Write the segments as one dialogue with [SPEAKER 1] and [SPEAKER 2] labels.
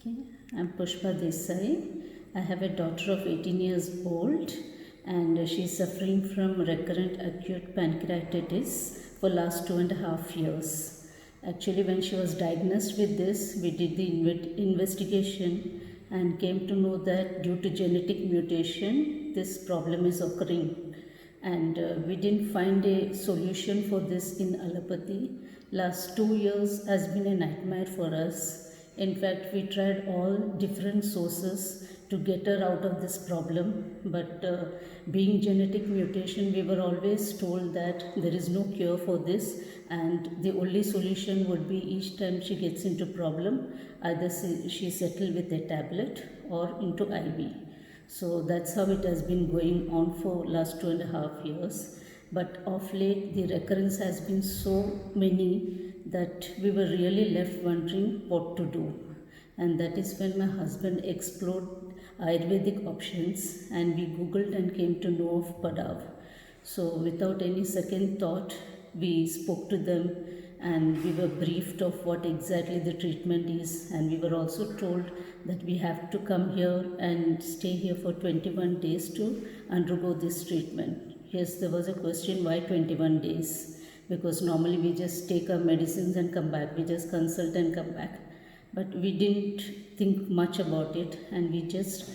[SPEAKER 1] Okay, I'm Pushpa Desai. I have a daughter of 18 years old and she's suffering from recurrent acute pancreatitis for last 2.5 years. Actually, when she was diagnosed with this, we did the investigation and came to know that due to genetic mutation, this problem is occurring. And we didn't find a solution for this in allopathy. Last 2 years has been a nightmare for us. In fact, we tried all different sources to get her out of this problem, but being genetic mutation, we were always told that there is no cure for this, and the only solution would be each time she gets into problem, either she settle with a tablet or into IV. So that's how it has been going on for last 2.5 years. But of late, the recurrence has been so many that we were really left wondering what to do. And that is when my husband explored Ayurvedic options and we googled and came to know of Padav. So without any second thought, we spoke to them and we were briefed of what exactly the treatment is, and we were also told that we have to come here and stay here for 21 days to undergo this treatment. Yes, there was a question, why 21 days? Because normally we just take our medicines and come back, we just consult and come back. But we didn't think much about it, and we just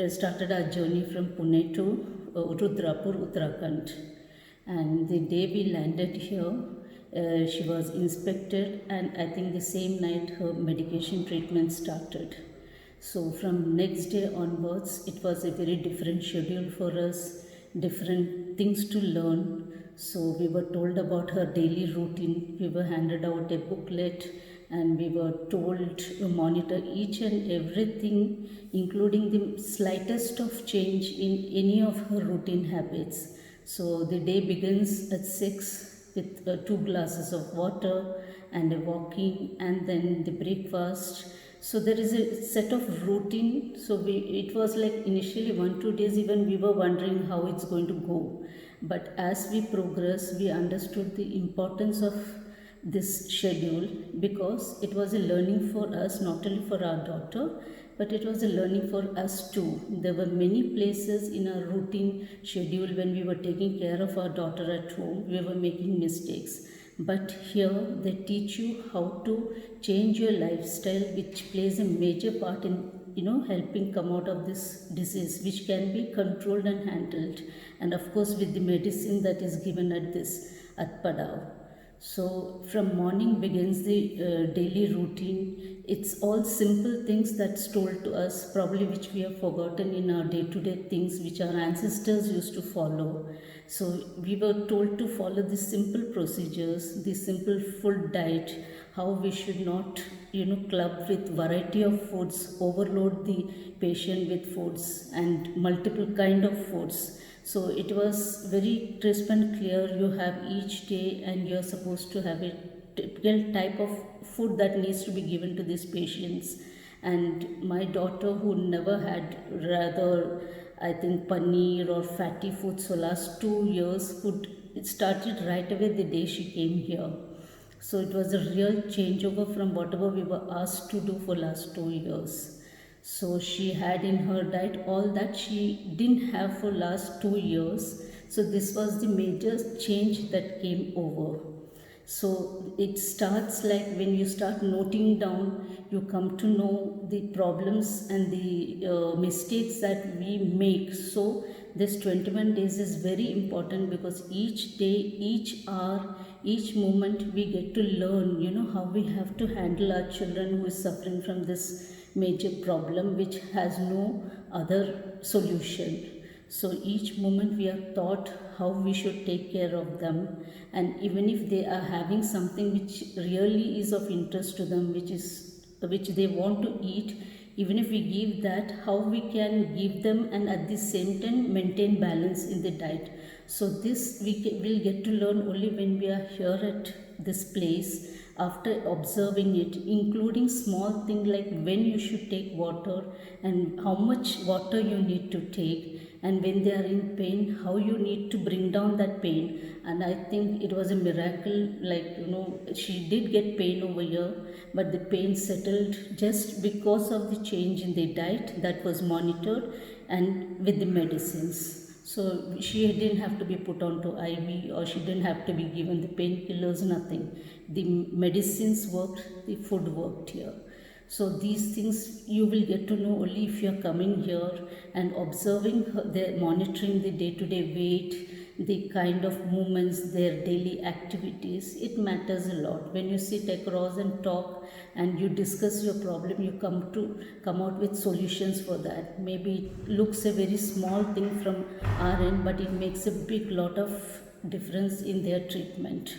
[SPEAKER 1] started our journey from Pune to Rudrapur, Uttarakhand. And the day we landed here, she was inspected, and I think the same night her medication treatment started. So from next day onwards, it was a very different schedule for us, different things to learn. So we were told about her daily routine. We were handed out a booklet and we were told to monitor each and everything, including the slightest of change in any of her routine habits. So the day begins at 6 with 2 glasses of water and a walking and then the breakfast. So there is a set of routine. So it was like initially 1-2 days even we were wondering how it's going to go. But as we progress, we understood the importance of this schedule because it was a learning for us, not only for our daughter, but it was a learning for us too. There were many places in our routine schedule when we were taking care of our daughter at home, we were making mistakes. But here they teach you how to change your lifestyle, which plays a major part in helping come out of this disease, which can be controlled and handled. And of course, with the medicine that is given at Padav. So from morning begins the daily routine. It's all simple things that's told to us, probably which we have forgotten in our day-to-day things which our ancestors used to follow. So we were told to follow the simple procedures, the simple food diet, how we should not club with variety of foods, overload the patient with foods and multiple kind of foods. So it was very crisp and clear. You have each day and you're supposed to have a typical type of food that needs to be given to these patients. And my daughter, who never had rather, I think, paneer or fatty food, so last 2 years, it started right away the day she came here. So it was a real changeover from whatever we were asked to do for last 2 years. So she had in her diet all that she didn't have for last 2 years. So this was the major change that came over. So it starts like when you start noting down, you come to know the problems and the mistakes that we make. So this 21 days is very important because each day, each hour, each moment we get to learn, how we have to handle our children who is suffering from this major problem which has no other solution. So each moment we are taught how we should take care of them, and even if they are having something which really is of interest to them, which they want to eat, even if we give that, how we can give them and at the same time maintain balance in the diet. So this will get to learn only when we are here at this place, after observing it, including small things like when you should take water and how much water you need to take, and when they are in pain, how you need to bring down that pain. And I think it was a miracle, like, she did get pain over here, but the pain settled just because of the change in the diet that was monitored and with the medicines. So she didn't have to be put onto IV, or she didn't have to be given the painkillers, nothing. The medicines worked, the food worked here. So these things you will get to know only if you are coming here and observing their monitoring the day-to-day weight, the kind of movements, their daily activities. It matters a lot. When you sit across and talk and you discuss your problem, you come out with solutions for that. Maybe it looks a very small thing from our end, but it makes a big lot of difference in their treatment.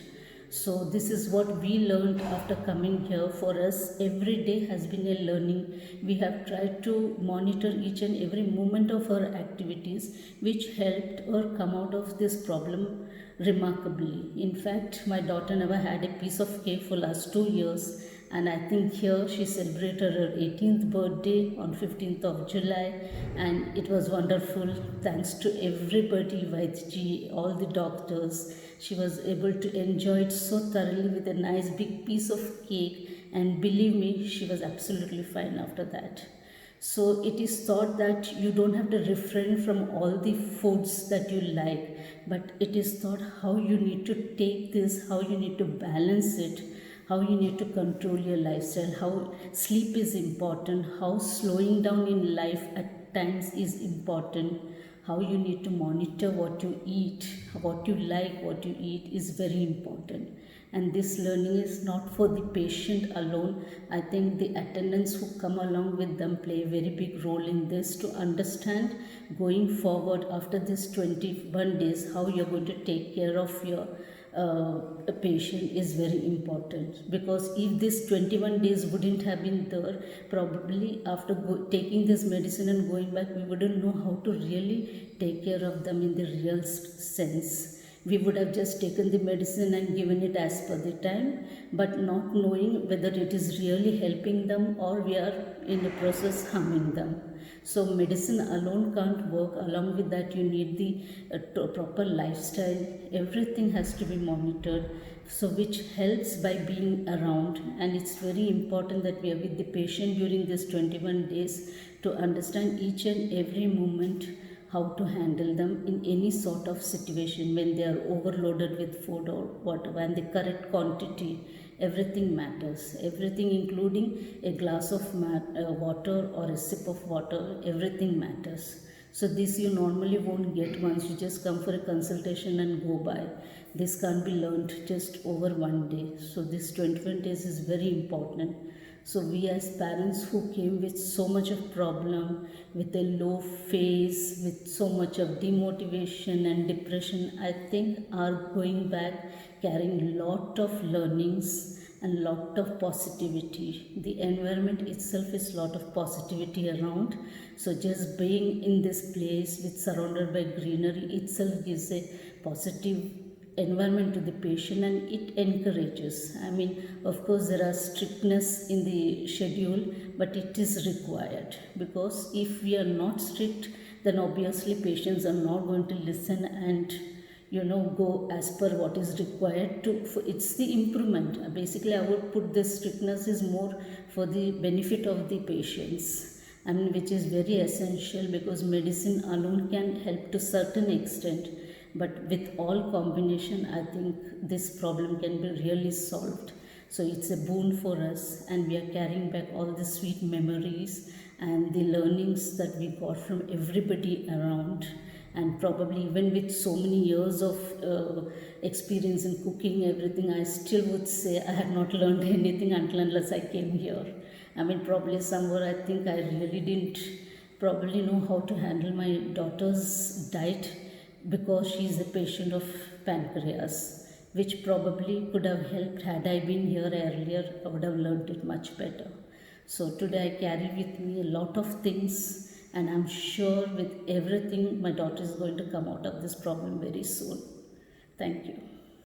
[SPEAKER 1] So this is what we learned after coming here. For us, every day has been a learning. We have tried to monitor each and every moment of our activities, which helped her come out of this problem remarkably. In fact, my daughter never had a piece of cake for last 2 years, and I think here she celebrated her 18th birthday on 15th of July, and it was wonderful. Thanks to everybody, Vaidji, all the doctors, she was able to enjoy it so thoroughly with a nice big piece of cake, and believe me, she was absolutely fine after that. So it is thought that you don't have to refrain from all the foods that you like, but it is thought how you need to take this, how you need to balance it, how you need to control your lifestyle, how sleep is important, how slowing down in life at times is important, how you need to monitor what you eat, what you like, what you eat is very important. And this learning is not for the patient alone. I think the attendants who come along with them play a very big role in this, to understand going forward after this 21 days how you're going to take care of your patient is very important. Because if this 21 days wouldn't have been there, probably after taking this medicine and going back, we wouldn't know how to really take care of them in the real sense. We would have just taken the medicine and given it as per the time, but not knowing whether it is really helping them or we are in the process harming them. So medicine alone can't work. Along with that, you need the proper lifestyle. Everything has to be monitored, so which helps by being around. And it's very important that we are with the patient during this 21 days to understand each and every moment, how to handle them in any sort of situation when they are overloaded with food or whatever, and the correct quantity. Everything matters. Everything, including a glass of water or a sip of water, everything matters. So this you normally won't get once you just come for a consultation and go by. This can't be learned just over one day. So this 21 days is very important. So we as parents who came with so much of problem, with a low face, with so much of demotivation and depression, I think are going back carrying lot of learnings and lot of positivity. The environment itself is lot of positivity around. So just being in this place with surrounded by greenery itself gives a positive environment to the patient, and it encourages. I mean, of course there are strictness in the schedule, but it is required, because if we are not strict, then obviously patients are not going to listen and go as per what is required to. It's the improvement. Basically, I would put this strictness is more for the benefit of the patients, and which is very essential, because medicine alone can help to certain extent, but with all combination, I think this problem can be really solved. So it's a boon for us, and we are carrying back all the sweet memories and the learnings that we got from everybody around. And probably even with so many years of experience in cooking, everything, I still would say I had not learned anything until unless I came here. I mean, probably somewhere I think I really didn't probably know how to handle my daughter's diet, because she is a patient of pancreas, which probably could have helped had I been here earlier. I would have learned it much better. So today I carry with me a lot of things, and I'm sure with everything my daughter is going to come out of this problem very soon. Thank you.